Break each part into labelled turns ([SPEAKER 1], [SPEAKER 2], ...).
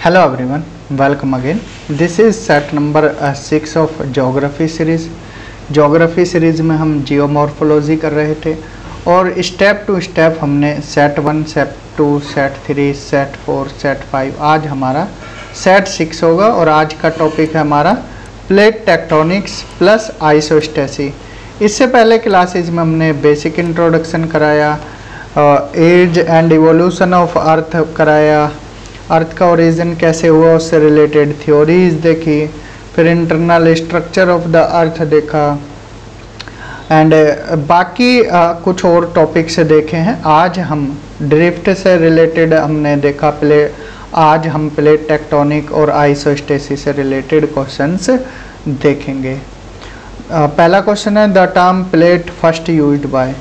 [SPEAKER 1] Hello everyone, welcome again. This is set number 6 of Geography series. Geography series में हम geomorphology कर रहे थे और स्टेप टू स्टेप हमने set 1, set 2, set 3, set 4, set 5, आज हमारा सेट 6 होगा और आज का टॉपिक है हमारा प्लेट टेक्टोनिक्स प्लस आइसोस्टेसी। इससे पहले क्लासेज में हमने बेसिक इंट्रोडक्शन कराया, age and evolution of earth कराया, अर्थ का ओरिजिन कैसे हुआ उससे रिलेटेड थ्योरीज देखी, फिर internal structure of the earth देखा एंड बाकी कुछ और टॉपिक से देखे हैं। आज हम ड्रिफ्ट से रिलेटेड हमने देखा, आज हम प्लेट टेक्टोनिक और आइसोस्टेसी से रिलेटेड क्वेश्चंस देखेंगे। पहला क्वेश्चन है the term plate first used by.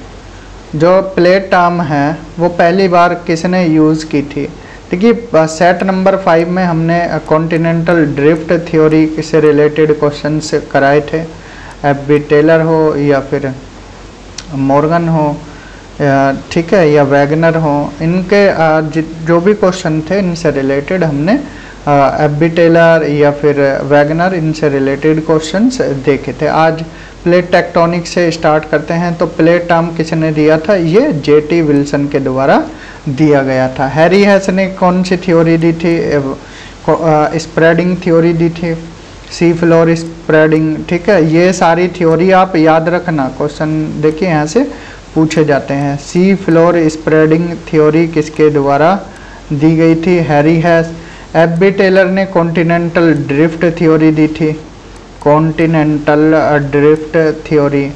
[SPEAKER 1] जो प्लेट टर्म है वो पहली बार किसने यूज़ की थी? देखिए सेट नंबर 5 में हमने कॉन्टिनेंटल ड्रिफ्ट थ्योरी से रिलेटेड क्वेश्चंस कराए थे। एफ.बी. टेलर हो या फिर मॉर्गन हो, ठीक है, या वैगनर हो, इनके जो भी क्वेश्चन थे इनसे रिलेटेड हमने एफ.बी. टेलर या फिर वैगनर, इनसे रिलेटेड क्वेश्चंस देखे थे। आज प्लेट टेक्टोनिक से स्टार्ट करते हैं। तो प्लेट टर्म किसने दिया था? ये जे.टी. विल्सन के द्वारा दिया गया था। हैरी हेस ने कौन सी थ्योरी दी थी? स्प्रेडिंग थ्योरी दी थी, सी फ्लोर स्प्रेडिंग, ठीक है। ये सारी थ्योरी आप याद रखना, क्वेश्चन देखिए यहाँ से पूछे जाते हैं। सी फ्लोर स्प्रेडिंग थ्योरी किसके द्वारा दी गई थी? हैरी हेस। एफ.बी. टेलर ने कॉन्टिनेंटल ड्रिफ्ट थ्योरी दी थी, कॉन्टिनेंटल ड्रिफ्ट थ्योरी।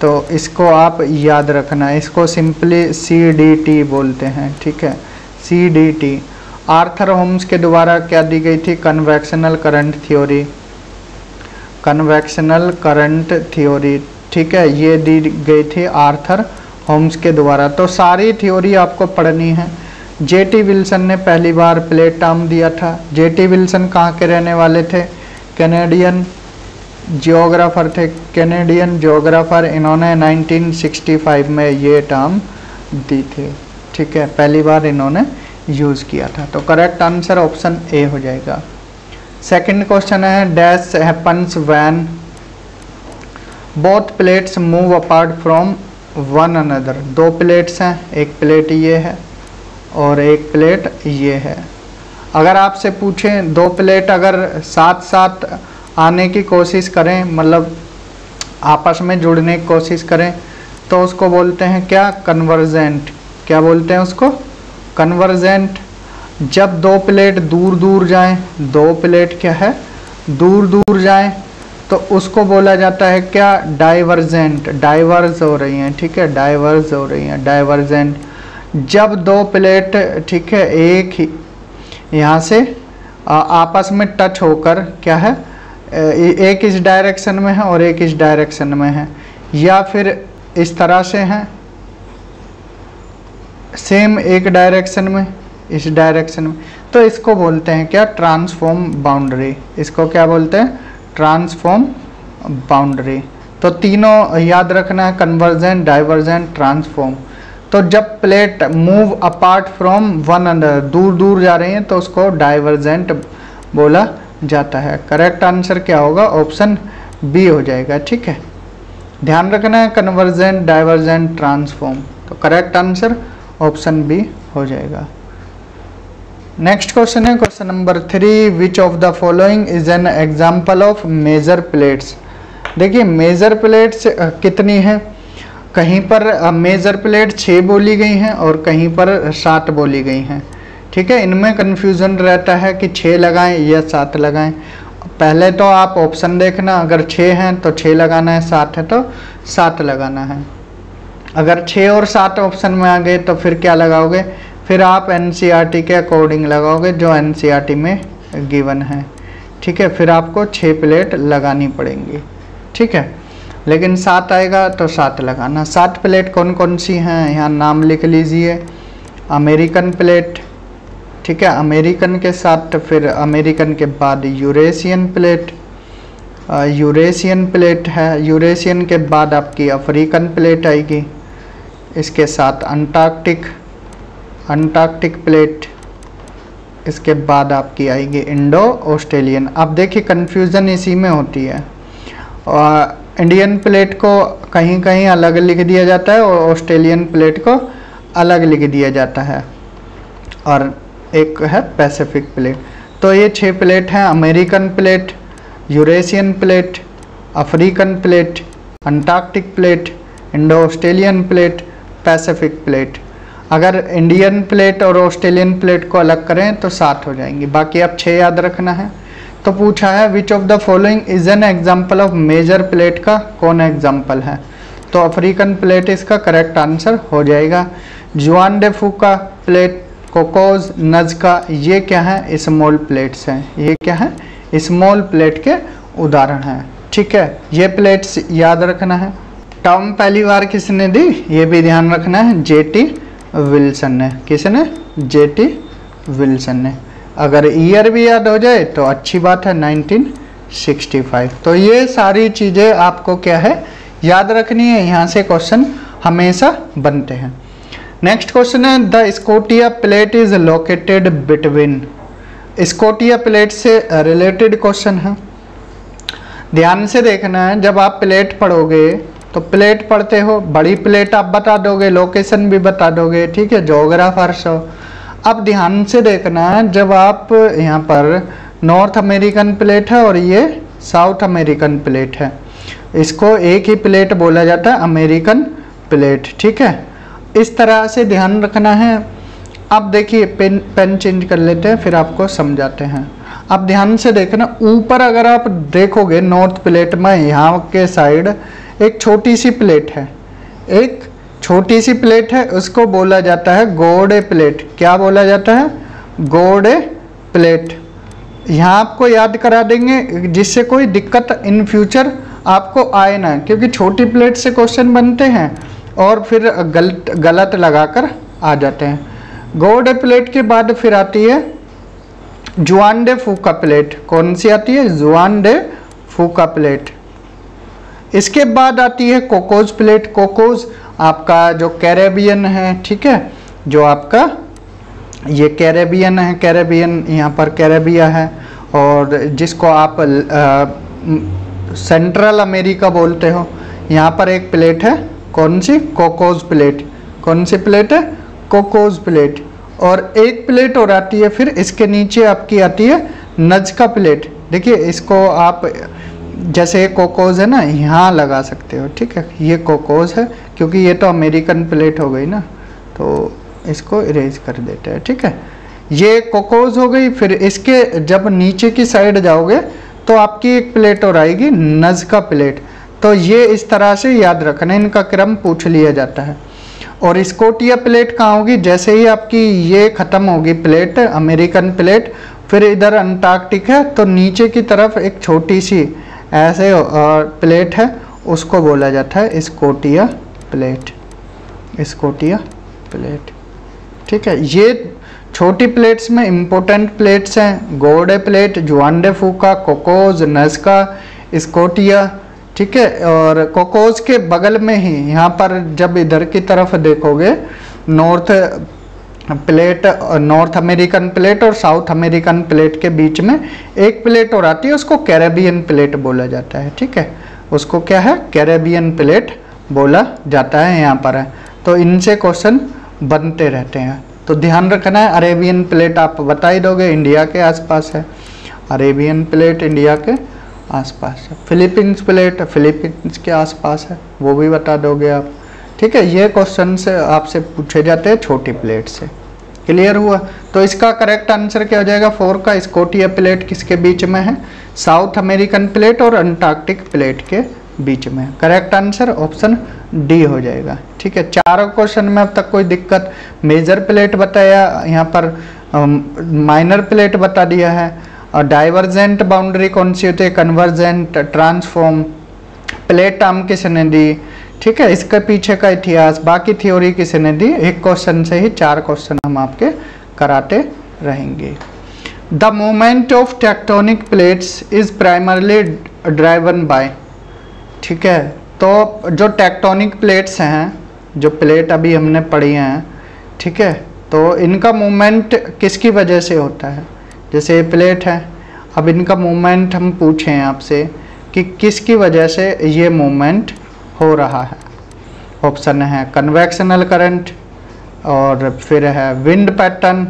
[SPEAKER 1] तो इसको आप याद रखना, इसको सिंपली CDT बोलते हैं, ठीक है, CDT। आर्थर होम्स के द्वारा क्या दी गई थी? Convectional current theory, convectional current theory, ठीक है, ये दी गई थी आर्थर होम्स के द्वारा। तो सारी थ्योरी आपको पढ़नी है। जे.टी. विल्सन ने पहली बार प्लेट टर्म दिया था। जे.टी. विल्सन कहाँ के रहने वाले थे? कैनेडियन जियोग्राफर थे, कैनेडियन जियोग्राफर। इन्होंने 1965 में ये टर्म दी थी, ठीक है, पहली बार इन्होंने यूज़ किया था। तो करेक्ट आंसर ऑप्शन ए हो जाएगा। सेकंड क्वेश्चन है dash happens when both plates move apart from one another. दो प्लेट्स हैं, एक प्लेट ये है और एक प्लेट ये है। अगर आपसे पूछें दो प्लेट अगर साथ साथ आने की कोशिश करें, मतलब आपस में जुड़ने की कोशिश करें, तो उसको बोलते हैं क्या? कन्वर्जेंट। क्या बोलते हैं उसको? कन्वर्जेंट। जब दो प्लेट दूर दूर जाएं, दो प्लेट क्या है? दूर दूर जाएं, तो उसको बोला जाता है क्या? डाइवर्जेंट। डाइवर्ज हो रही हैं, ठीक है, डाइवर्ज हो रही हैं, डाइवर्जेंट। जब दो प्लेट, ठीक है, एक ही यहाँ से आपस में टच होकर क्या है, एक इस डायरेक्शन में है और एक इस डायरेक्शन में है, या फिर इस तरह से हैं, सेम एक डायरेक्शन में, इस डायरेक्शन में, तो इसको बोलते हैं क्या? Transform boundary. इसको क्या बोलते हैं? Transform boundary. तो तीनों याद रखना है, कन्वर्जेंट, डाइवर्जेंट, ट्रांसफॉर्म। तो जब plate move apart from one another, दूर दूर जा रही हैं, तो उसको डाइवर्जेंट बोला जाता है। करेक्ट आंसर क्या होगा? ऑप्शन बी हो जाएगा, ठीक है। ध्यान रखना है, कन्वर्जेंट, डाइवर्जेंट, ट्रांसफॉर्म। तो करेक्ट आंसर ऑप्शन बी हो जाएगा। नेक्स्ट क्वेश्चन है question number 3, which of the following is an example of major plates. देखिए मेजर प्लेट्स कितनी हैं? कहीं पर मेजर प्लेट 6 बोली गई हैं और कहीं पर 7 बोली गई हैं, ठीक है। इनमें कन्फ्यूज़न रहता है कि 6 लगाएं या 7 लगाएं। पहले तो आप ऑप्शन देखना, अगर 6 हैं तो 6 लगाना है, 7 है तो 7 लगाना है। अगर 6 और 7 ऑप्शन में आ गए तो फिर क्या लगाओगे? फिर आप NCERT के अकॉर्डिंग लगाओगे जो NCERT में गिवन है, ठीक है। फिर आपको 6 प्लेट लगानी पड़ेंगी, ठीक है। लेकिन 7 आएगा तो 7 लगाना। 7 प्लेट कौन कौन सी हैं? यहाँ नाम लिख लीजिए। अमेरिकन प्लेट, ठीक है, अमेरिकन के साथ फिर अमेरिकन के बाद यूरेशियन प्लेट, यूरेशियन प्लेट है। यूरेशियन के बाद आपकी अफ्रीकन प्लेट आएगी, इसके साथ अंटार्कटिक, अंटार्कटिक प्लेट, इसके बाद आपकी आएगी इंडो ऑस्ट्रेलियन। अब देखिए कन्फ्यूज़न इसी में होती है, और इंडियन प्लेट को कहीं कहीं अलग लिख दिया जाता है और ऑस्ट्रेलियन प्लेट को अलग लिख दिया जाता है, और एक है पैसिफिक प्लेट। तो ये 6 प्लेट हैं, American plate, Eurasian plate, African plate, Antarctic plate, Indo Australian plate, Pacific plate. अगर इंडियन प्लेट और ऑस्ट्रेलियन प्लेट को अलग करें तो 7 हो जाएंगी, बाकी आप 6 याद रखना है। तो पूछा है which of the following is an example of major plate का कौन एग्जाम्पल है, तो अफ्रीकन प्लेट इसका करेक्ट आंसर हो जाएगा। जुआन डे फूका प्लेट, कोकोज, नज़का, ये क्या है, स्मॉल प्लेट्स हैं। ये क्या है, स्मॉल प्लेट के उदाहरण हैं। ठीक है, ये प्लेट्स याद रखना है। टर्म पहली बार किसने दी, ये भी ध्यान रखना है, जेटी विल्सन ने। किसने, जेटी विल्सन ने। अगर ईयर भी याद हो जाए तो अच्छी बात है, 1965। तो ये सारी चीज़ें आपको क्या है, याद रखनी है, यहाँ से क्वेश्चन हमेशा बनते हैं। नेक्स्ट क्वेश्चन है the Scotia plate is located between. Scotia plate से रिलेटेड क्वेश्चन है, ध्यान से देखना है। जब आप प्लेट पढ़ोगे तो प्लेट पढ़ते हो, बड़ी प्लेट आप बता दोगे, लोकेशन भी बता दोगे, ठीक है, ज्योग्राफर्स हो। अब ध्यान से देखना है, जब आप यहाँ पर नॉर्थ अमेरिकन प्लेट है और ये साउथ अमेरिकन प्लेट है, इसको एक ही प्लेट बोला जाता है, अमेरिकन प्लेट। ठीक है, इस तरह से ध्यान रखना है। अब देखिए पेन चेंज कर लेते हैं, फिर आपको समझाते हैं। अब ध्यान से देखना, ऊपर अगर आप देखोगे नॉर्थ प्लेट में यहाँ के साइड एक छोटी सी प्लेट है, एक छोटी सी प्लेट है, उसको बोला जाता है गोडे प्लेट। क्या बोला जाता है, गोडे प्लेट। यहाँ आपको याद करा देंगे जिससे कोई दिक्कत इन फ्यूचर आपको आए ना, क्योंकि छोटी प्लेट से क्वेश्चन बनते हैं और फिर गलत लगाकर आ जाते हैं। गोडे प्लेट के बाद फिर आती है जुआन डे फूका प्लेट। कौन सी आती है, जुआन डे फूका प्लेट। इसके बाद आती है कोकोज प्लेट। कोकोज आपका जो कैरेबियन है, ठीक है, जो आपका ये कैरेबियन है, कैरेबियन यहाँ पर कैरेबिया है, और जिसको आप सेंट्रल अमेरिका बोलते हो। यहाँ पर एक प्लेट है, कौन सी, कोकोज प्लेट। कौन सी प्लेट है, कोकोज प्लेट। और एक प्लेट और आती है, फिर इसके नीचे आपकी आती है नज़का प्लेट। देखिए इसको आप जैसे कोकोज है ना, यहाँ लगा सकते हो, ठीक है, ये कोकोज है, क्योंकि ये तो अमेरिकन प्लेट हो गई ना, तो इसको इरेज कर देते हैं। ठीक है, ये कोकोज हो गई। फिर इसके जब नीचे की साइड जाओगे तो आपकी एक प्लेट और आएगी, नज़का प्लेट। तो ये इस तरह से याद रखना, इनका क्रम पूछ लिया जाता है। और स्कोटिया प्लेट कहाँ होगी, जैसे ही आपकी ये ख़त्म होगी प्लेट, अमेरिकन प्लेट, फिर इधर अंटार्कटिक है, तो नीचे की तरफ एक छोटी सी ऐसे प्लेट है, उसको बोला जाता है स्कोटिया प्लेट। स्कोटिया प्लेट, ठीक है। ये छोटी प्लेट्स में इम्पोर्टेंट प्लेट्स हैं, गोडे प्लेट, जुआन डे फूका, कोकोज, नज़का, स्कोटिया, ठीक है। और कोकोज के बगल में ही यहाँ पर जब इधर की तरफ देखोगे, north plate, north American plate और साउथ अमेरिकन प्लेट के बीच में एक प्लेट और आती है, उसको कैरेबियन प्लेट बोला जाता है। ठीक है, उसको क्या है, कैरेबियन प्लेट बोला जाता है, यहाँ पर है। तो इनसे क्वेश्चन बनते रहते हैं, तो ध्यान रखना है। अरेबियन प्लेट आप बता ही दोगे, इंडिया के आसपास है। अरेबियन प्लेट इंडिया के आसपास है। फिलीपींस प्लेट फिलीपींस के आसपास है, वो भी बता दोगे आप। ठीक है, ये क्वेश्चन से आपसे पूछे जाते हैं छोटी प्लेट से। क्लियर हुआ? तो इसका करेक्ट आंसर क्या हो जाएगा, 4 का। स्कोटिया प्लेट किसके बीच में है, साउथ अमेरिकन प्लेट और अंटार्कटिक प्लेट के बीच में। करेक्ट आंसर ऑप्शन डी हो जाएगा। ठीक है, चारों क्वेश्चन में अब तक कोई दिक्कत, मेजर प्लेट बताया, यहाँ पर माइनर प्लेट बता दिया है, और डाइवर्जेंट बाउंड्री कौन सी होती है, कन्वर्जेंट, ट्रांसफॉर्म, प्लेट टर्म किसने दी, ठीक है, इसके पीछे का इतिहास, बाकी थ्योरी किसने दी। एक क्वेश्चन से ही 4 क्वेश्चन हम आपके कराते रहेंगे। The movement of tectonic plates is primarily driven by, ठीक है। तो जो टेक्टोनिक प्लेट्स हैं, जो प्लेट अभी हमने पढ़ी हैं, ठीक है, तो तो इनका मूवमेंट किसकी वजह से होता है? जैसे प्लेट है, अब इनका मूवमेंट हम पूछें आपसे कि किसकी वजह से ये मूवमेंट हो रहा है। ऑप्शन है कन्वेक्शनल करंट, और फिर है wind pattern,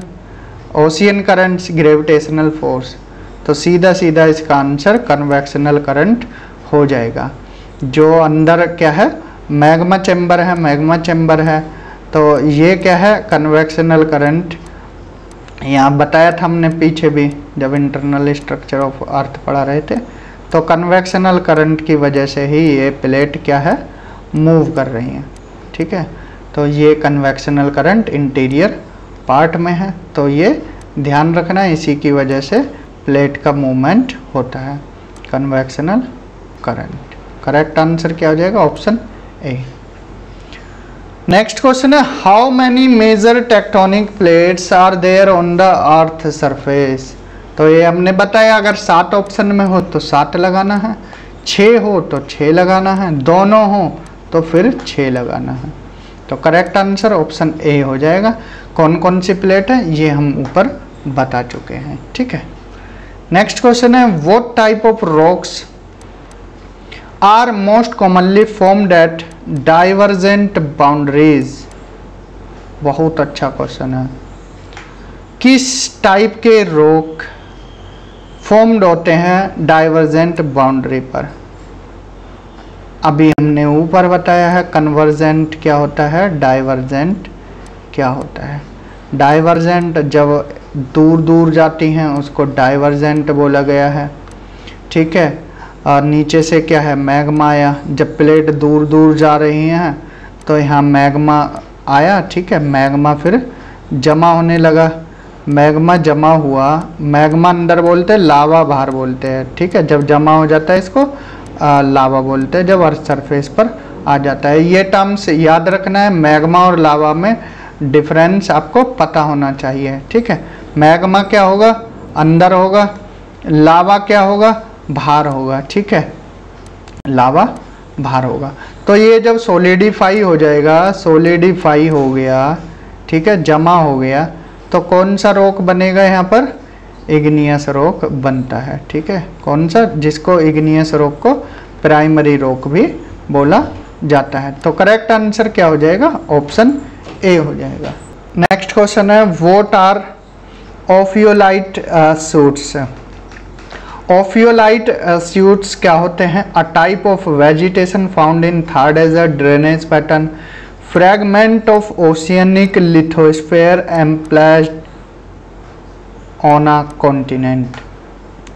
[SPEAKER 1] ocean currents, gravitational force. तो सीधा सीधा इसका आंसर कन्वेक्शनल करंट हो जाएगा। जो अंदर क्या है, मैग्मा चैम्बर है, मैग्मा चैम्बर है, तो ये क्या है, कन्वेक्शनल करंट। यहाँ बताया था हमने पीछे भी जब इंटरनल स्ट्रक्चर ऑफ अर्थ पढ़ा रहे थे, तो कन्वेक्शनल करंट की वजह से ही ये प्लेट क्या है, मूव कर रही हैं। ठीक है, तो ये कन्वेक्शनल करंट इंटीरियर पार्ट में है, तो ये ध्यान रखना है, इसी की वजह से प्लेट का मूवमेंट होता है, कन्वेक्शनल करंट। करेक्ट आंसर क्या हो जाएगा? Option A. नेक्स्ट क्वेश्चन है how many major tectonic plates are there on the earth surface. तो ये हमने बताया, अगर 7 ऑप्शन में हो तो 7 लगाना है, 6 हो तो 6 लगाना है, दोनों हो तो फिर 6 लगाना है। तो करेक्ट आंसर ऑप्शन ए हो जाएगा। कौन कौन सी प्लेट है ये हम ऊपर बता चुके हैं। ठीक है, नेक्स्ट क्वेश्चन है what type of rocks are most commonly formed at divergent boundaries. बहुत अच्छा क्वेश्चन है। किस टाइप के रॉक फॉर्म्ड होते हैं डाइवर्जेंट बाउंड्री पर? अभी हमने ऊपर बताया है कन्वर्जेंट क्या होता है, डाइवर्जेंट क्या होता है। डाइवर्जेंट जब दूर दूर जाती हैं उसको डाइवर्जेंट बोला गया है। ठीक है, और नीचे से क्या है, मैग्मा आया। जब प्लेट दूर दूर जा रही हैं तो यहाँ मैग्मा आया। ठीक है, मैग्मा फिर जमा होने लगा, मैग्मा जमा हुआ, मैग्मा अंदर बोलते हैं, लावा बाहर बोलते हैं। ठीक है, जब जमा हो जाता है इसको लावा बोलते हैं, जब अर्थ सरफेस पर आ जाता है। ये टर्म्स याद रखना है, मैग्मा और लावा में डिफरेंस आपको पता होना चाहिए। ठीक है, मैग्मा क्या होगा, अंदर होगा, लावा क्या होगा, बाहर होगा। ठीक है, लावा बाहर होगा। तो ये जब सॉलिडिफाई हो जाएगा, सॉलिडिफाई हो गया, ठीक है, जमा हो गया, तो कौन सा रॉक बनेगा यहाँ पर, इग्नियस रॉक बनता है। ठीक है, कौन सा, जिसको इग्नियस रॉक को प्राइमरी रॉक भी बोला जाता है। तो करेक्ट आंसर क्या हो जाएगा, ऑप्शन ए हो जाएगा। नेक्स्ट क्वेश्चन है what are ophiolite shoots. Ophiolite shoots क्या होते हैं? A type of vegetation found in Thar desert drainage pattern, fragment of oceanic lithosphere emplaced on a continent,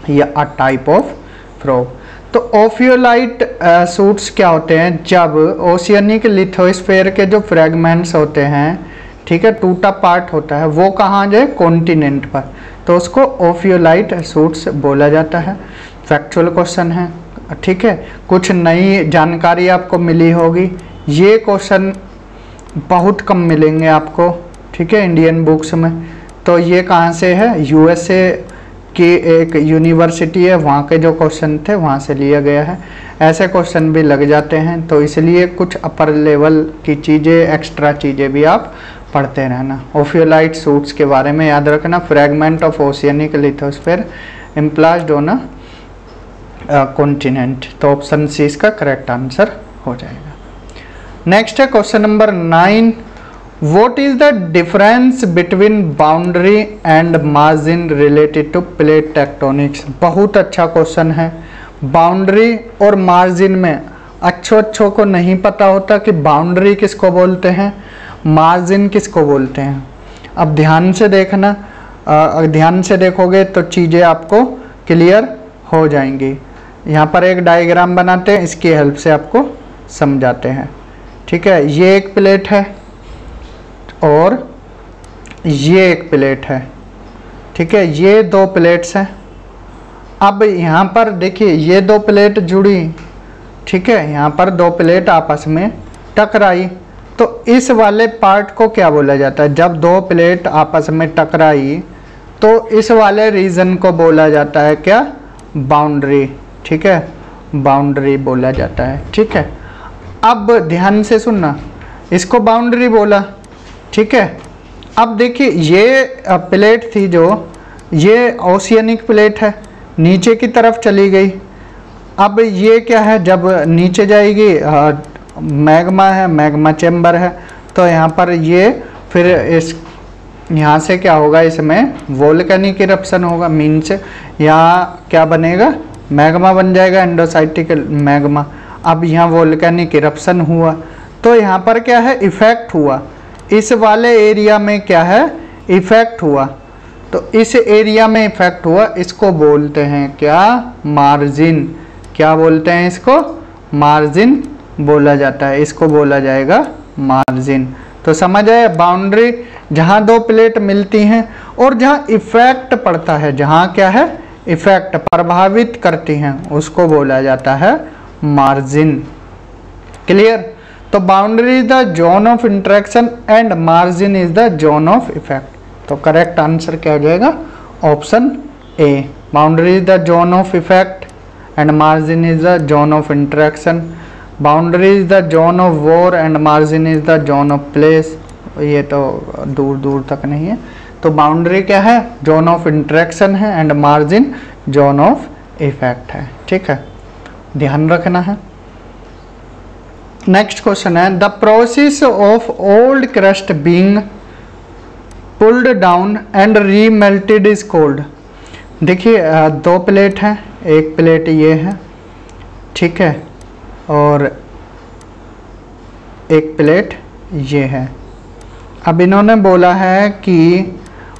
[SPEAKER 1] या अ टाइप ऑफ फ्रॉग। तो ओफियोलाइट shoots क्या होते हैं? जब ओशियनिक लिथोस्फीयर के जो फ्रैगमेंट्स होते हैं, ठीक है, टूटा पार्ट होता है, वो कहाँ जाए, कॉन्टिनेंट पर, तो उसको ओफियोलाइट शूट्स बोला जाता है। फैक्चुअल क्वेश्चन है। ठीक है, कुछ नई जानकारी आपको मिली होगी। ये क्वेश्चन बहुत कम मिलेंगे आपको। ठीक है, इंडियन बुक्स में। तो ये कहाँ से है, यूएसए की एक यूनिवर्सिटी है, वहाँ के जो क्वेश्चन थे वहाँ से लिया गया है। ऐसे क्वेश्चन भी लग जाते हैं, तो इसलिए कुछ अपर लेवल की चीज़ें, एक्स्ट्रा चीज़ें भी आप पढ़ते रहना। ओफियोलाइट शूट्स के बारे में याद रखना, fragment of oceanic lithosphere emplaced on a continent. तो ऑप्शन सी इसका करेक्ट आंसर हो जाएगा। नेक्स्ट है question number 9, What is the difference between boundary and margin related to plate tectonics? बहुत अच्छा क्वेश्चन है। बाउंड्री और मार्जिन में अच्छों को नहीं पता होता कि बाउंड्री किसको बोलते हैं, मार्जिन किसको बोलते हैं। अब ध्यान से देखना, ध्यान से देखोगे तो चीज़ें आपको क्लियर हो जाएंगी। यहाँ पर एक डायग्राम बनाते हैं, इसकी हेल्प से आपको समझाते हैं। ठीक है, ये एक प्लेट है और ये एक प्लेट है। ठीक है, ये 2 प्लेट्स हैं। अब यहाँ पर देखिए ये 2 प्लेट जुड़ी, ठीक है, यहाँ पर 2 प्लेट आपस में टकराई, तो इस वाले पार्ट को क्या बोला जाता है? जब 2 प्लेट आपस में टकराई तो इस वाले रीजन को बोला जाता है क्या, बाउंड्री। ठीक है, बाउंड्री बोला जाता है। ठीक है, अब ध्यान से सुनना, इसको बाउंड्री बोला, ठीक है, अब देखिए ये प्लेट थी जो, ये ओशियनिक प्लेट है, नीचे की तरफ चली गई। अब ये क्या है, जब नीचे जाएगी मैग्मा है, मैग्मा चैम्बर है, तो यहाँ पर ये फिर इस यहाँ से क्या होगा, इसमें वोल्केनिक इरप्शन होगा, मीन्स यहाँ क्या बनेगा, मैग्मा बन जाएगा, एंडोसाइटिक मैग्मा। अब यहाँ वोल्केनिक इरप्शन हुआ तो यहाँ पर क्या है, इफेक्ट हुआ, इस वाले एरिया में क्या है, इफेक्ट हुआ। तो इस एरिया में इफेक्ट हुआ, इसको बोलते हैं क्या, मार्जिन। क्या बोलते हैं इसको, मार्जिन बोला जाता है, इसको बोला जाएगा मार्जिन। तो समझ आए, बाउंड्री जहाँ दो प्लेट मिलती हैं और जहाँ इफेक्ट पड़ता है, जहाँ क्या है, इफेक्ट प्रभावित करती हैं, उसको बोला जाता है मार्जिन। क्लियर। तो boundary is the zone of interaction and margin is the zone of effect. तो करेक्ट आंसर क्या हो जाएगा, option A. Boundary is the zone of effect and margin is the zone of interaction. Boundary is the zone of war and margin is the zone of place. ये तो दूर दूर तक नहीं है। तो बाउंड्री क्या है, जोन ऑफ इंटरेक्शन है, and margin zone of effect है। ठीक है, ध्यान रखना है। नेक्स्ट क्वेश्चन है, the process of old crust being pulled down and remelted is called. देखिए दो प्लेट हैं, एक प्लेट ये है, ठीक है, और एक प्लेट ये है। अब इन्होंने बोला है कि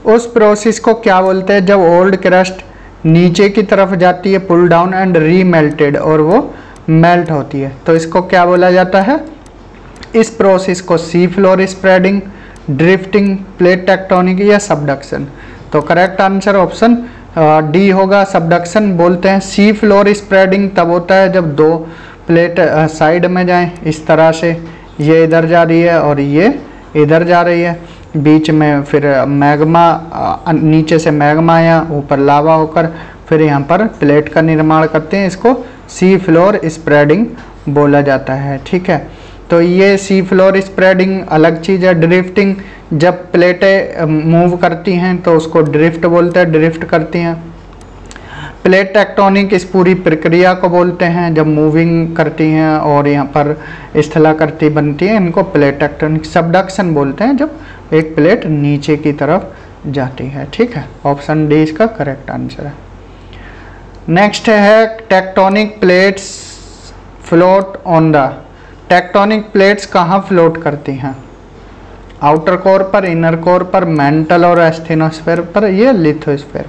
[SPEAKER 1] उस प्रोसेस को क्या बोलते हैं, जब ओल्ड क्रस्ट नीचे की तरफ जाती है, पुल डाउन एंड रीमेल्टेड, और वो मेल्ट होती है, तो इसको क्या बोला जाता है, इस प्रोसेस को sea floor spreading, drifting, plate tectonic या सबडक्शन। तो करेक्ट आंसर ऑप्शन डी होगा, सबडक्शन बोलते हैं। सी फ्लोर स्प्रेडिंग तब होता है जब दो प्लेट साइड में जाएं, इस तरह से, ये इधर जा रही है और ये इधर जा रही है, बीच में फिर मैग्मा, नीचे से मैग्मा आया, ऊपर लावा होकर फिर यहाँ पर प्लेट का निर्माण करते हैं, इसको सी फ्लोर स्प्रेडिंग बोला जाता है। ठीक है, तो ये सी फ्लोर स्प्रेडिंग अलग चीज़ है। ड्रिफ्टिंग, जब प्लेटें मूव करती हैं तो उसको ड्रिफ्ट बोलते हैं, ड्रिफ्ट करती हैं। प्लेट टेक्टोनिक इस पूरी प्रक्रिया को बोलते हैं जब मूविंग करती हैं और यहाँ पर स्थलाकृति बनती है, इनको प्लेट टेक्टोनिक। सबडक्शन बोलते हैं जब एक प्लेट नीचे की तरफ जाती है। ठीक है, ऑप्शन डी इसका करेक्ट आंसर है। नेक्स्ट है, tectonic plates float on the. Tectonic plates कहाँ फ्लोट करती हैं, आउटर कोर पर, इनर कोर पर, मेंटल और एस्थेनोस्फेयर पर, ये लिथोस्फेयर।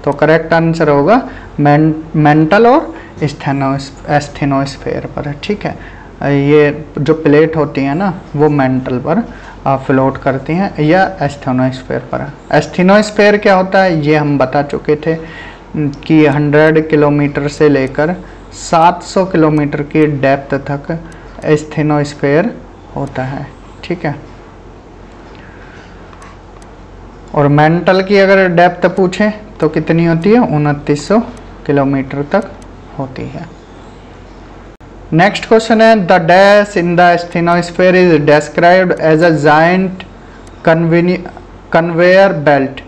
[SPEAKER 1] तो करेक्ट आंसर होगा मेंटल और एस्थेनोस्फेयर पर। ठीक है, ये जो प्लेट होती है ना वो मेंटल पर फ्लोट करती हैं या एस्थेनोस्फेयर पर। एस्थेनोस्फेयर क्या होता है ये हम बता चुके थे कि 100 किलोमीटर से लेकर 700 किलोमीटर की डेप्थ तक एस्थेनोस्फेयर होता है। ठीक है, और मेंटल की अगर डेप्थ पूछें तो कितनी होती है, 2900 किलोमीटर तक होती है। नेक्स्ट क्वेश्चन है, the dash in the asthenosphere is described as a giant conveyor belt.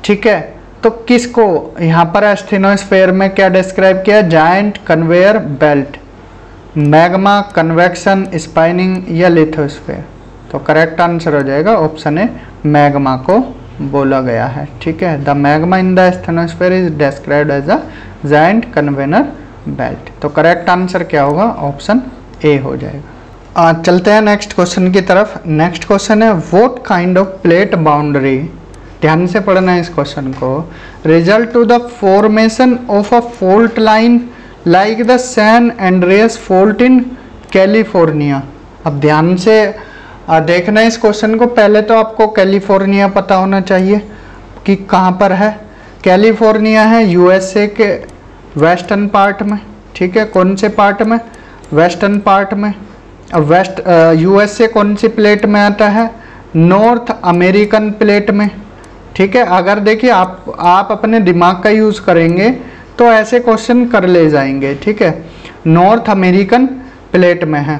[SPEAKER 1] ठीक है, तो किसको यहाँ पर एस्थेनोस्फेयर में क्या डिस्क्राइब किया, giant conveyor belt. Magma, convection, spinning या लिथोस्फेयर। तो करेक्ट आंसर हो जाएगा ऑप्शन ए, मैग्मा को बोला गया है। ठीक है, the magma in the asthenosphere is described as a giant conveyor belt. तो करेक्ट आंसर क्या होगा, ऑप्शन ए हो जाएगा। चलते हैं नेक्स्ट क्वेश्चन की तरफ। नेक्स्ट क्वेश्चन है, what kind of plate boundary, ध्यान से पढ़ना है इस क्वेश्चन को, result to the formation of a fault line like the San Andreas fault in California. अब ध्यान से देखना है इस क्वेश्चन को। पहले तो आपको कैलिफोर्निया पता होना चाहिए कि कहाँ पर है। कैलिफोर्निया है यूएसए के वेस्टर्न पार्ट में। ठीक है, कौन से पार्ट में, वेस्टर्न पार्ट में। अब वेस्ट यूएसए कौन सी प्लेट में आता है, नॉर्थ अमेरिकन प्लेट में। ठीक है, अगर देखिए आप अपने दिमाग का यूज़ करेंगे तो ऐसे क्वेश्चन कर ले जाएंगे। ठीक है, नॉर्थ अमेरिकन प्लेट में है।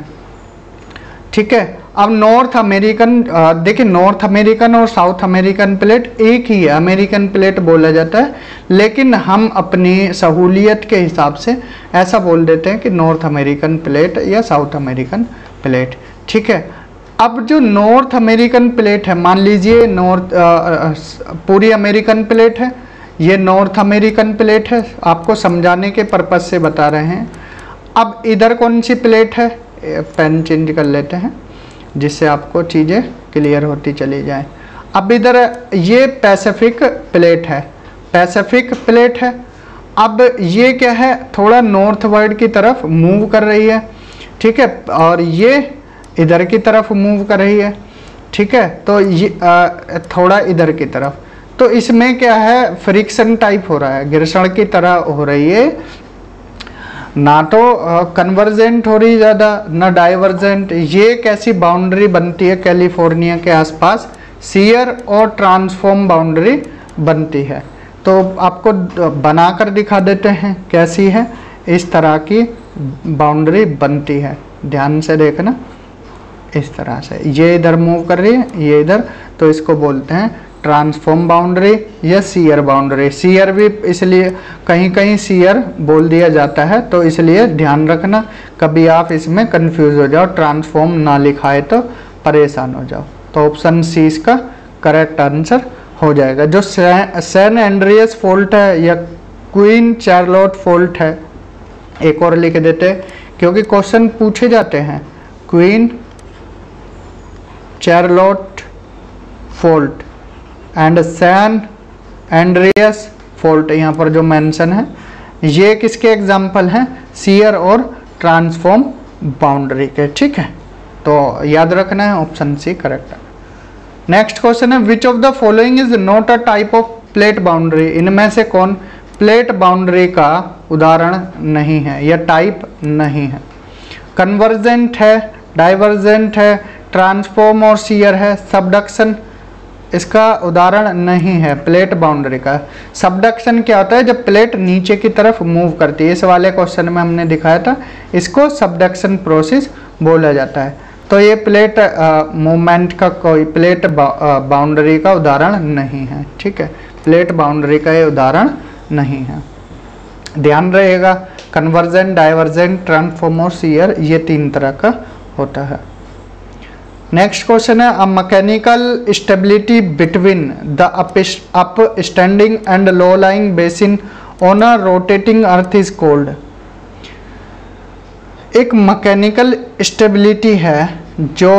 [SPEAKER 1] ठीक है, अब नॉर्थ अमेरिकन, देखिए नॉर्थ अमेरिकन और साउथ अमेरिकन प्लेट एक ही है, अमेरिकन प्लेट बोला जाता है, लेकिन हम अपनी सहूलियत के हिसाब से ऐसा बोल देते हैं कि नॉर्थ अमेरिकन प्लेट या साउथ अमेरिकन प्लेट। ठीक है, अब जो नॉर्थ अमेरिकन प्लेट है, मान लीजिए नॉर्थ पूरी अमेरिकन प्लेट है, ये नॉर्थ अमेरिकन प्लेट है, आपको समझाने के पर्पज से बता रहे हैं। अब इधर कौन सी प्लेट है, पेन चेंज कर लेते हैं जिससे आपको चीज़ें क्लियर होती चली जाए। अब इधर ये पैसिफिक प्लेट है, पैसिफिक प्लेट है। अब ये क्या है, थोड़ा नॉर्थ वर्ड की तरफ मूव कर रही है। ठीक है, और ये इधर की तरफ मूव कर रही है। ठीक है, तो ये थोड़ा इधर की तरफ, तो इसमें क्या है, फ्रिक्शन टाइप हो रहा है, घर्षण की तरह हो रही है, ना तो कन्वर्जेंट हो रही ज़्यादा ना डाइवर्जेंट। ये कैसी बाउंड्री बनती है कैलिफोर्निया के आसपास, शियर और ट्रांसफॉर्म बाउंड्री बनती है। तो आपको बनाकर दिखा देते हैं कैसी है, इस तरह की बाउंड्री बनती है, ध्यान से देखना, इस तरह से ये इधर मूव कर रही है, ये इधर, तो इसको बोलते हैं ट्रांसफॉर्म बाउंड्री या शियर बाउंड्री। शियर भी इसलिए कहीं कहीं शियर बोल दिया जाता है, तो इसलिए ध्यान रखना, कभी आप इसमें कंफ्यूज हो जाओ, ट्रांसफॉर्म ना लिखाए तो परेशान हो जाओ। तो ऑप्शन सी इसका करेक्ट आंसर हो जाएगा। जो सैन एंड्रियस फॉल्ट है या क्वीन चार्लोट फॉल्ट है, एक और लिख देते हैं क्योंकि क्वेश्चन पूछे जाते हैं, Queen Charlotte fault and San Andreas fault, यहाँ पर जो मेंशन है ये किसके एग्जाम्पल हैं, शियर और ट्रांसफॉर्म बाउंड्री के। ठीक है, तो याद रखना है, ऑप्शन सी करेक्ट है। नेक्स्ट क्वेश्चन है, which of the following is not a type of plate boundary, इनमें से कौन प्लेट बाउंड्री का उदाहरण नहीं है या टाइप नहीं है। कन्वर्जेंट है, डाइवर्जेंट है, ट्रांसफॉर्म और शियर है, सबडक्शन इसका उदाहरण नहीं है प्लेट बाउंड्री का। सबडक्शन क्या होता है, जब प्लेट नीचे की तरफ मूव करती है, इस वाले क्वेश्चन में हमने दिखाया था, इसको सबडक्शन प्रोसेस बोला जाता है। तो ये प्लेट मूवमेंट का कोई प्लेट बाउंड्री का उदाहरण नहीं है। ठीक है, प्लेट बाउंड्री का ये उदाहरण नहीं है, ध्यान रहेगा। कन्वर्जेंट, डाइवर्जेंट, ट्रांसफॉर्म और शियर ये तीन तरह का होता है। नेक्स्ट क्वेश्चन है, a mechanical stability between the up standing and low lying basin on a rotating earth is called. एक मैकेनिकल स्टेबिलिटी है जो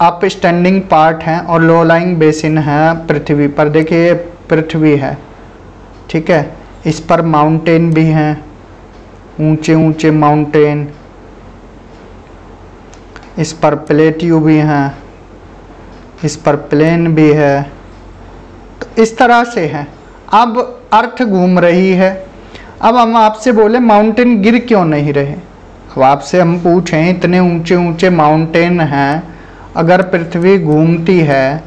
[SPEAKER 1] अप स्टैंडिंग पार्ट है और लो लाइंग बेसिन है पृथ्वी पर। देखिए पृथ्वी है, ठीक है, इस पर माउंटेन भी हैं, ऊंचे ऊंचे माउंटेन, इस पर प्लेट्यू भी हैं, इस पर प्लेन भी है, तो इस तरह से है। अब अर्थ घूम रही है। अब हम आपसे बोले माउंटेन गिर क्यों नहीं रहे, अब आपसे हम पूछें इतने ऊंचे ऊंचे माउंटेन हैं, अगर पृथ्वी घूमती है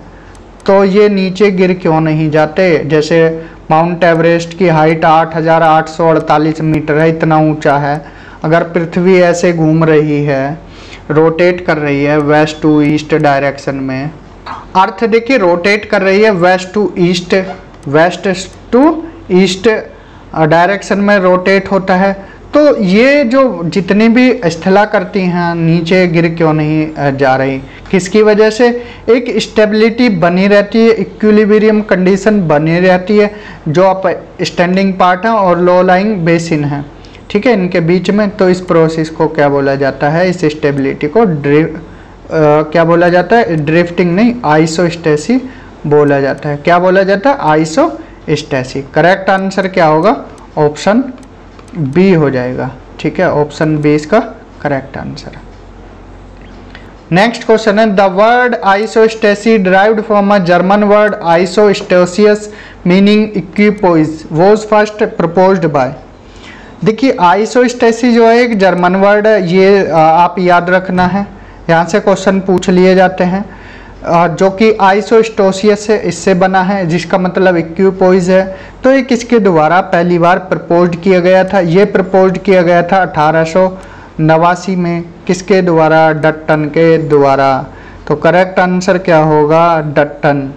[SPEAKER 1] तो ये नीचे गिर क्यों नहीं जाते। जैसे माउंट एवरेस्ट की हाइट 8,848 मीटर है, इतना ऊंचा है। अगर पृथ्वी ऐसे घूम रही है, रोटेट कर रही है वेस्ट टू ईस्ट डायरेक्शन में, अर्थ देखिए रोटेट कर रही है west to east, west to east direction में रोटेट होता है, तो ये जो जितनी भी स्थला करती हैं नीचे गिर क्यों नहीं जा रही, किसकी वजह से। एक स्टेबिलिटी बनी रहती है, इक्विलिब्रियम कंडीशन बनी रहती है जो आप स्टैंडिंग पार्ट है और लो लाइंग बेसिन है, ठीक है, इनके बीच में। तो इस प्रोसेस को क्या बोला जाता है, इस स्टेबिलिटी को क्या बोला जाता है, ड्रिफ्टिंग नहीं, आइसोस्टेसी बोला जाता है। क्या बोला जाता है, आइसोस्टेसी। करेक्ट आंसर क्या होगा, ऑप्शन बी हो जाएगा। ठीक है, ऑप्शन बी इसका करेक्ट आंसर है। नेक्स्ट क्वेश्चन है, the word isostasy derived from a German word isostasios meaning equipoise was first proposed by. देखिए आइसोस्टेसी जो है एक जर्मन वर्ड है, ये आप याद रखना है, यहाँ से क्वेश्चन पूछ लिए जाते हैं, जो कि आइसोस्टेसियस से इससे बना है, जिसका मतलब इक्विपोइज है। तो ये किसके द्वारा पहली बार प्रपोज्ड किया गया था, ये प्रपोज्ड किया गया था 1889 में, किसके द्वारा, डट्टन के द्वारा। तो करेक्ट आंसर क्या होगा, डट्टन।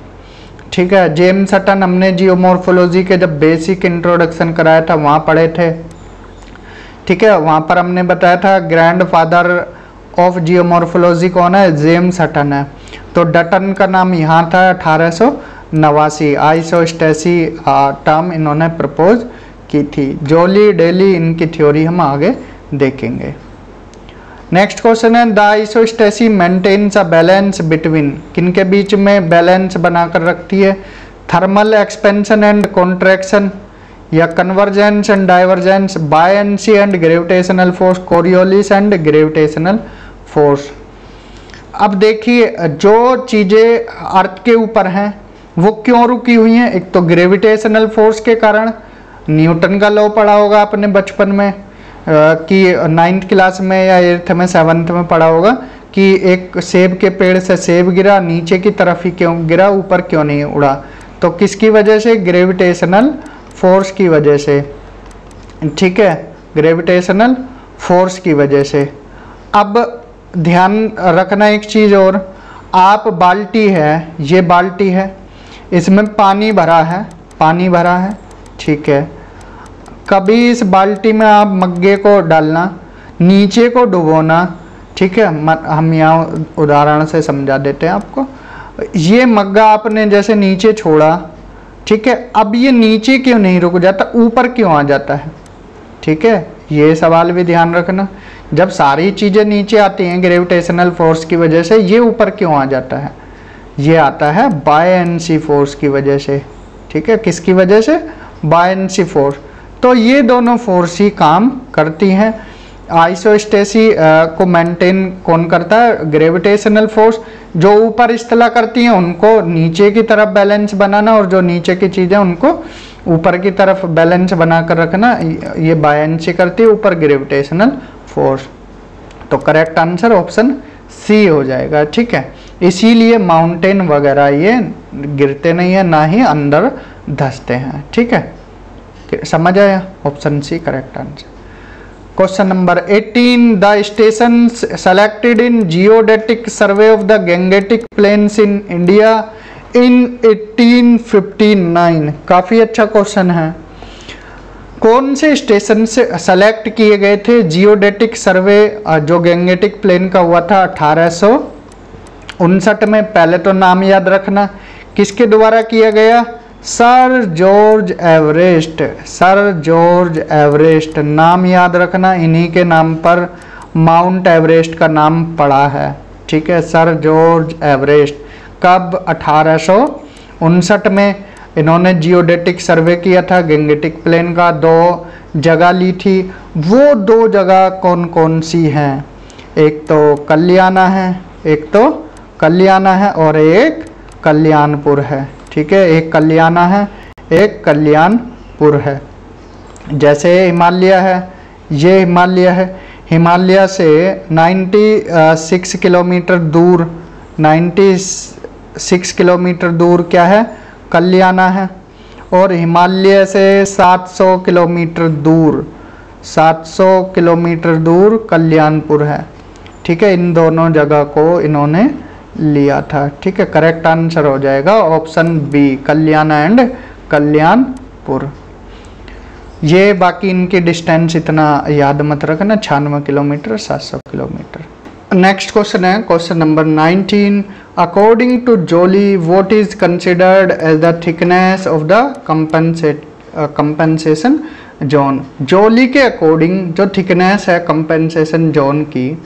[SPEAKER 1] ठीक है, जेम्स हटन हमने जियोमॉर्फोलॉजी के जब बेसिक इंट्रोडक्शन कराया था वहाँ पढ़े थे। ठीक है, वहाँ पर हमने बताया था ग्रैंडफादर ऑफ जियोमॉर्फोलॉजी कौन है, जेम्स हटन है। तो डटन का नाम यहाँ था 1889, आइसोस्टेसी टर्म इन्होंने प्रपोज की थी। जोली डेली इनकी थ्योरी हम आगे देखेंगे। नेक्स्ट क्वेश्चन है, the isostasy maintains a balance between, किनके बीच में बैलेंस बनाकर रखती है, थर्मल एक्सपेंशन एंड कॉन्ट्रैक्शन, या convergence and divergence, buoyancy and gravitational force, Coriolis and gravitational force. अब देखिए, जो चीज़ें अर्थ के ऊपर हैं वो क्यों रुकी हुई हैं, एक तो ग्रेविटेशनल फोर्स के कारण, न्यूटन का लॉ पढ़ा होगा आपने बचपन में कि 9th क्लास में या 8th में 7th में पढ़ा होगा कि एक सेब के पेड़ से सेब गिरा, नीचे की तरफ ही क्यों गिरा, ऊपर क्यों नहीं उड़ा, तो किसकी वजह से, ग्रेविटेशनल फोर्स की वजह से। ठीक है, ग्रेविटेशनल फोर्स की वजह से। अब ध्यान रखना एक चीज़ और, आप बाल्टी है, ये बाल्टी है, इसमें पानी भरा है, पानी भरा है। ठीक है, कभी इस बाल्टी में आप मग्गे को डालना, नीचे को डुबोना। ठीक है, हम यहाँ उदाहरण से समझा देते हैं आपको। ये मग्गा आपने जैसे नीचे छोड़ा, ठीक है, अब ये नीचे क्यों नहीं रुक जाता, ऊपर क्यों आ जाता है। ठीक है, ये सवाल भी ध्यान रखना, जब सारी चीज़ें नीचे आती हैं ग्रेविटेशनल फोर्स की वजह से, ये ऊपर क्यों आ जाता है, ये आता है बायंसी फोर्स की वजह से। ठीक है, किसकी वजह से, बायंसी फोर्स। तो ये दोनों फोर्स ही काम करती हैं। आइसोस्टेसी को मेंटेन कौन करता है, ग्रेविटेशनल फोर्स। जो ऊपर इस्तला करती हैं उनको नीचे की तरफ बैलेंस बनाना, और जो नीचे की चीज़ें उनको ऊपर की तरफ बैलेंस बना कर रखना, ये बायंसी करती है, ऊपर ग्रेविटेशनल फोर्स। तो करेक्ट आंसर ऑप्शन सी हो जाएगा। ठीक है, इसीलिए माउंटेन वगैरह ये गिरते नहीं है, ना ही अंदर धंसते हैं। ठीक है, समझ आया, option C correct answer. Question number 18, the station selected in geodetic survey of the Gangetic plains in India in 1859। काफी अच्छा क्वेश्चन है। कौन से स्टेशन से सेलेक्ट किए गए थे, जियोडेटिक सर्वे जो गैंगेटिक प्लेन का हुआ था 1859 में। पहले तो नाम याद रखना, किसके द्वारा किया गया, sir George Everest. Sir George Everest नाम याद रखना, इन्हीं के नाम पर माउंट एवरेस्ट का नाम पड़ा है। ठीक है, सर जॉर्ज एवरेस्ट। कब, 1859 में इन्होंने जियोडेटिक सर्वे किया था गैंगेटिक प्लेन का। 2 जगह ली थी, वो 2 जगह कौन कौन सी हैं, एक तो कल्याणा है, एक तो कल्याणा है और एक कल्याणपुर है। ठीक है, एक कल्याणा है, एक कल्याणपुर है। जैसे हिमालय है, ये हिमालय है, हिमालय से 96 किलोमीटर दूर, 96 किलोमीटर दूर क्या है, कल्याणा है। और हिमालय से 700 किलोमीटर दूर, 700 किलोमीटर दूर कल्याणपुर है। ठीक है, इन दोनों जगह को इन्होंने लिया था। ठीक है, करेक्ट आंसर हो जाएगा option B, Kalyana and Kalyanpur. ये बाकी इनकी डिस्टेंस इतना याद मत रखना, 96 किलोमीटर, 700 किलोमीटर। नेक्स्ट क्वेश्चन है question number 19, according to Jolly what is considered as the thickness of the compensation zone. Jolly के अकॉर्डिंग जो थिकनेस है कंपेंसेशन जोन की,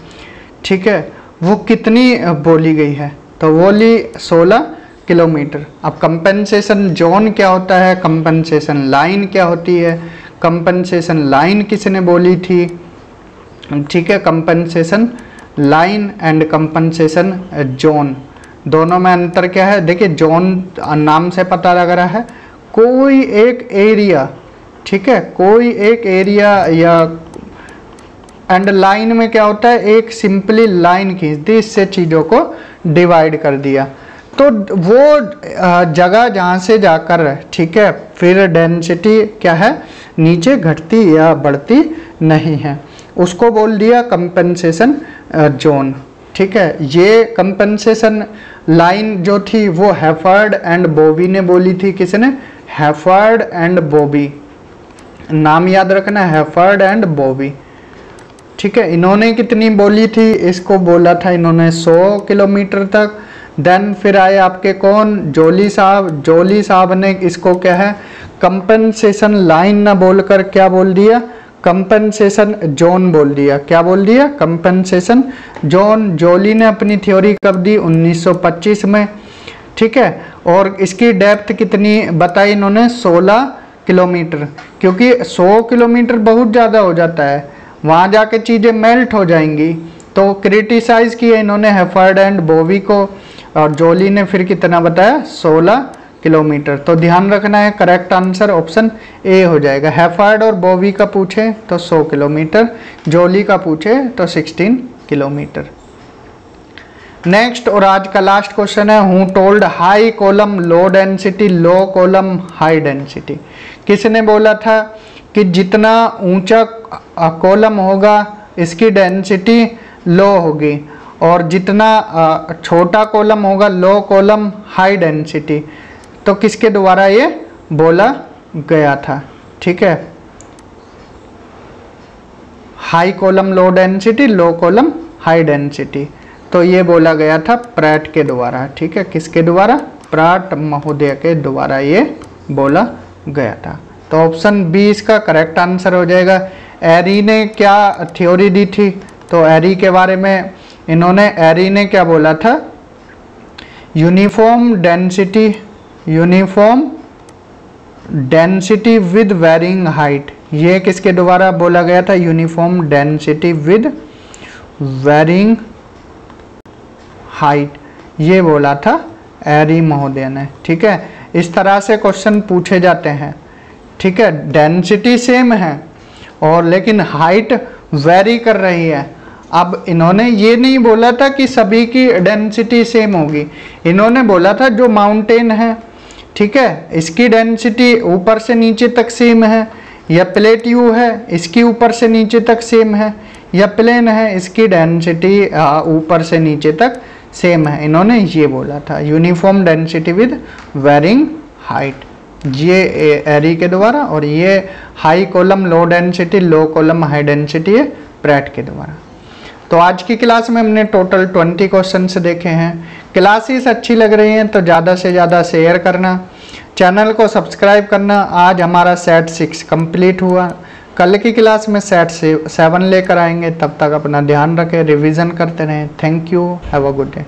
[SPEAKER 1] ठीक है, वो कितनी बोली गई है, तो बोली 16 किलोमीटर। अब कंपेंसेशन जोन क्या होता है, कंपेंसेशन लाइन क्या होती है, कंपेंसेशन लाइन किसने बोली थी। ठीक है, compensation line and compensation zone, दोनों में अंतर क्या है। देखिए, जोन नाम से पता लग रहा है कोई एक एरिया, ठीक है, कोई एक एरिया, या एंड लाइन में क्या होता है, एक सिंपली लाइन खींच दी, इससे चीज़ों को डिवाइड कर दिया। तो वो जगह जहाँ से जाकर, ठीक है, फिर डेंसिटी क्या है, नीचे घटती या बढ़ती नहीं है, उसको बोल दिया कंपेंसेशन जोन। ठीक है, ये कंपनसेशन लाइन जो थी वो हैफर्ड एंड बॉबी ने बोली थी। किसने? हैफर्ड एंड बॉबी, नाम याद रखना, हैफर्ड एंड बॉबी। ठीक है, इन्होंने कितनी बोली थी? इसको बोला था इन्होंने 100 किलोमीटर तक। देन फिर आए आपके कौन? जोली साहब। जोली साहब ने इसको क्या है, कंपनसेशन लाइन ना बोलकर क्या बोल दिया? कंपनसेशन जोन बोल दिया। क्या बोल दिया? Compensation zone. जोली ने अपनी थ्योरी कब दी? 1925 में। ठीक है, और इसकी डेप्थ कितनी बताई इन्होंने? 16 किलोमीटर, क्योंकि 100 किलोमीटर बहुत ज़्यादा हो जाता है, वहाँ जाके चीज़ें मेल्ट हो जाएंगी। तो क्रिटिसाइज किया इन्होंने हैफर्ड एंड बॉबी को, और जोली ने फिर कितना बताया? 16 किलोमीटर। तो ध्यान रखना है, करेक्ट आंसर ऑप्शन ए हो जाएगा। हैफर्ड और बॉबी का पूछे तो 100 किलोमीटर, जोली का पूछे तो 16 किलोमीटर। नेक्स्ट और आज का लास्ट क्वेश्चन है, who told high column low density, low column high density. किसने बोला था कि जितना ऊंचा कॉलम होगा इसकी डेंसिटी लो होगी, और जितना छोटा कॉलम होगा लो कॉलम हाई डेंसिटी। तो किसके द्वारा ये बोला गया था? ठीक है, high column low density, low column high density. तो ये बोला गया था प्रैट के द्वारा। ठीक है, किसके द्वारा? प्रैट महोदय के द्वारा ये बोला गया था। तो ऑप्शन बी इसका करेक्ट आंसर हो जाएगा। एरी ने क्या थ्योरी दी थी? तो एरी के बारे में इन्होंने, एरी ने क्या बोला था? Uniform density, uniform density with varying height. ये किसके द्वारा बोला गया था? Uniform density with varying height, ये बोला था एरी महोदय ने। ठीक है, इस तरह से क्वेश्चन पूछे जाते हैं। ठीक है, डेंसिटी सेम है और लेकिन हाइट वेरी कर रही है। अब इन्होंने ये नहीं बोला था कि सभी की डेंसिटी सेम होगी, इन्होंने बोला था जो माउंटेन है, ठीक है, इसकी डेंसिटी ऊपर से नीचे तक सेम है, या प्लेट्यू है इसकी ऊपर से नीचे तक सेम है, या प्लेन है इसकी डेंसिटी ऊपर से नीचे तक सेम है। इन्होंने ये बोला था uniform density with varying height, ये एरी के द्वारा, और ये high column low density, low column high density है प्रैट के द्वारा। तो आज की क्लास में हमने टोटल 20 क्वेश्चंस देखे हैं। क्लासेस अच्छी लग रही हैं तो ज़्यादा से ज़्यादा शेयर करना, चैनल को सब्सक्राइब करना। आज हमारा सेट 6 कंप्लीट हुआ, कल की क्लास में सेट 7 लेकर आएंगे। तब तक अपना ध्यान रखें, रिवीजन करते रहें। Thank you, have a good day.